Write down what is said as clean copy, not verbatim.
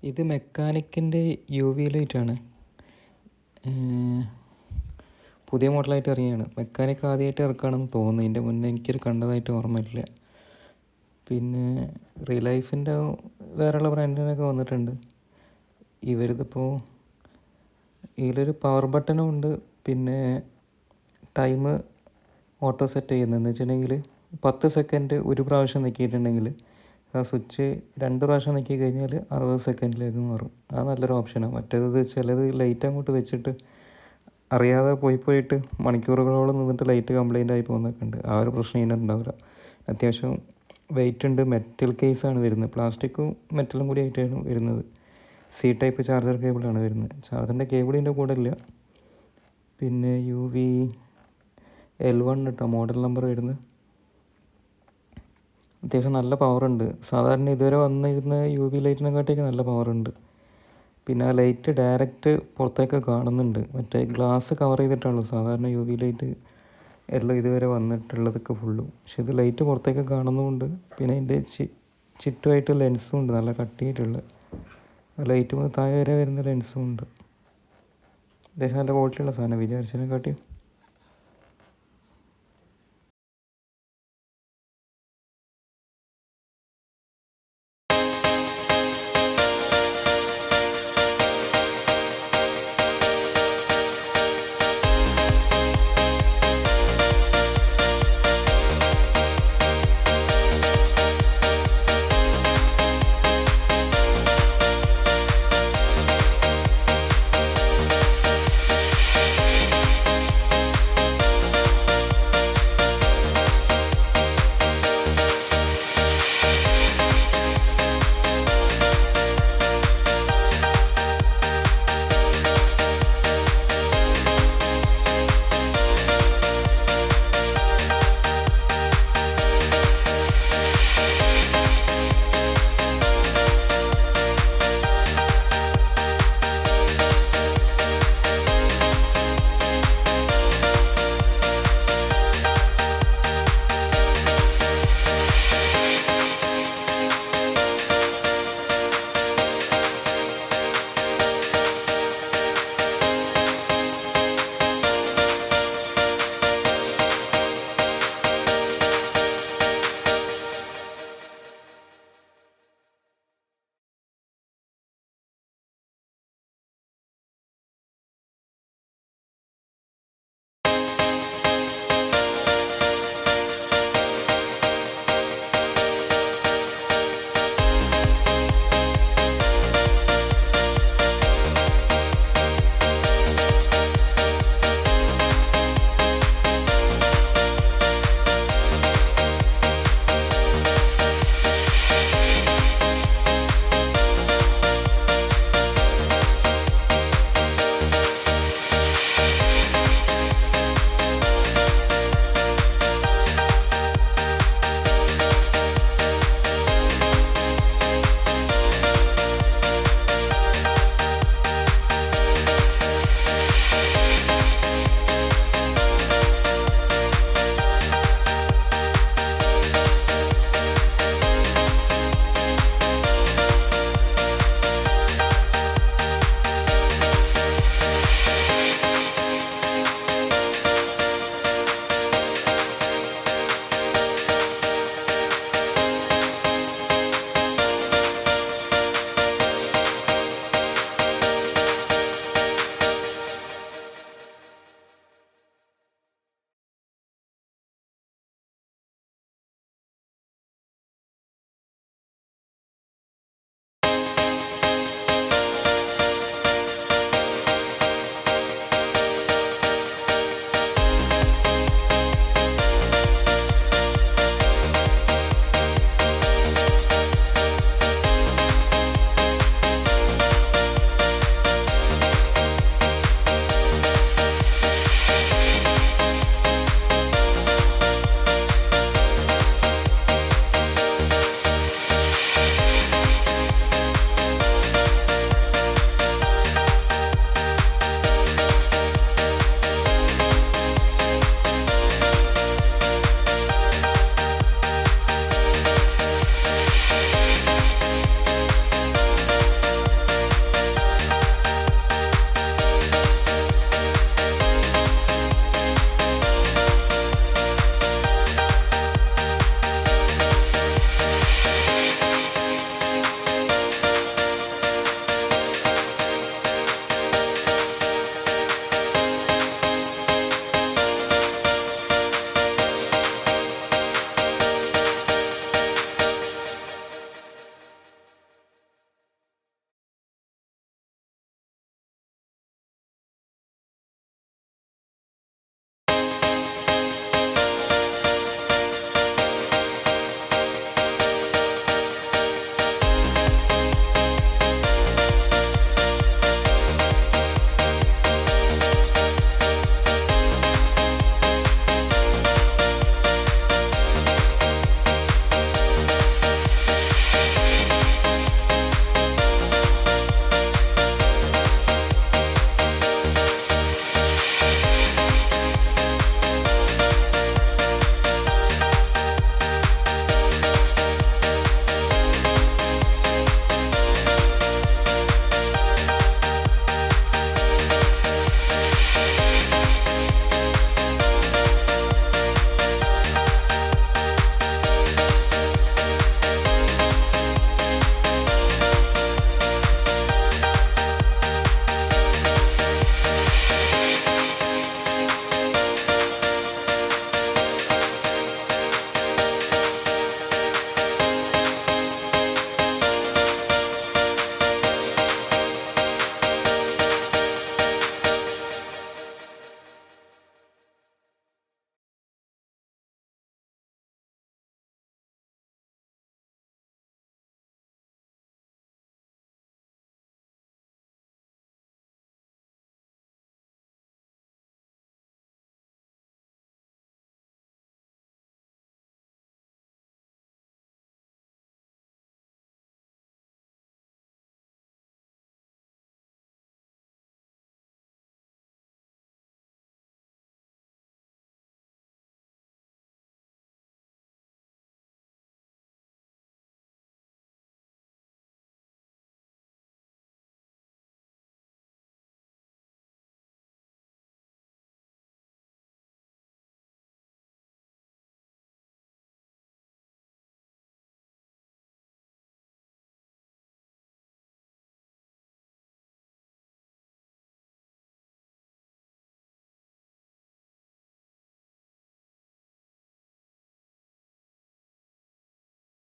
ഇത് മെക്കാനിക്കിൻ്റെ U V ലൈറ്റാണ്. പുതിയ മോഡലായിട്ട് ഇറങ്ങിയാണ്. മെക്കാനിക്ക് ആദ്യമായിട്ട് ഇറക്കുകയാണെന്ന് തോന്നുന്നു. ഇതിൻ്റെ മുന്നേ എനിക്കൊരു കണ്ടതായിട്ട് ഓർമ്മയില്ല. പിന്നെ റിലൈഫിൻ്റെ വേറെയുള്ള ബ്രാൻഡിനൊക്കെ വന്നിട്ടുണ്ട്. ഇവരിതിപ്പോൾ ഇതിലൊരു പവർ ബട്ടണും ഉണ്ട്. പിന്നെ ടൈം ഓട്ടോ സെറ്റ് ചെയ്യുന്നതെന്ന് വെച്ചിട്ടുണ്ടെങ്കിൽ 10 സെക്കൻഡ് ഒരു പ്രാവശ്യം നിൽക്കിയിട്ടുണ്ടെങ്കിൽ ആ സ്വിച്ച് 2 പ്രാവശ്യം നിൽക്കി കഴിഞ്ഞാൽ 60 സെക്കൻഡിലേക്ക് മാറും. അത് നല്ലൊരു ഓപ്ഷനാണ്. മറ്റേത് ചിലത് ലൈറ്റ് അങ്ങോട്ട് വെച്ചിട്ട് അറിയാതെ പോയിട്ട് മണിക്കൂറുകളോളം നിന്നിട്ട് ലൈറ്റ് കംപ്ലൈൻ്റ് ആയി പോകുന്നൊക്കെ ഉണ്ട്. ആ ഒരു പ്രശ്നം ഇതിനുണ്ടാവില്ല. അത്യാവശ്യം വെയിറ്റ് ഉണ്ട്. മെറ്റൽ കേസാണ് വരുന്നത്. പ്ലാസ്റ്റിക്കും മെറ്റലും കൂടി ആയിട്ടാണ് വരുന്നത്. സി ടൈപ്പ് ചാർജർ കേബിളാണ് വരുന്നത്. ചാർജറിൻ്റെ കേബിൾ ഇതിൻ്റെ കൂടെ ഇല്ല. പിന്നെ UV-L1 കേട്ടോ മോഡൽ നമ്പർ വരുന്നത്. അത്യാവശ്യം നല്ല പവറുണ്ട്. സാധാരണ ഇതുവരെ വന്നിരുന്ന UV ലൈറ്റിനെക്കാട്ടിയൊക്കെ നല്ല പവറുണ്ട്. പിന്നെ ആ ലൈറ്റ് ഡയറക്റ്റ് പുറത്തേക്ക് കാണുന്നുണ്ട്. മറ്റേ ഗ്ലാസ് കവർ ചെയ്തിട്ടുള്ളൂ സാധാരണ UV ലൈറ്റ് എല്ലാം ഇതുവരെ വന്നിട്ടുള്ളതൊക്കെ ഫുള്ളും. പക്ഷെ ഇത് ലൈറ്റ് പുറത്തേക്ക് കാണുന്നുമുണ്ട്. പിന്നെ അതിൻ്റെ ചുറ്റുമായിട്ട് ലെൻസും ഉണ്ട്, നല്ല കട്ടിയായിട്ടുള്ള. ലൈറ്റ് താഴെ വരെ വരുന്ന ലെൻസും ഉണ്ട്. അത്യാവശ്യം നല്ല ക്വാളിറ്റിയുള്ള സാധനം വിചാരിച്ചതിനെക്കാട്ടിയും.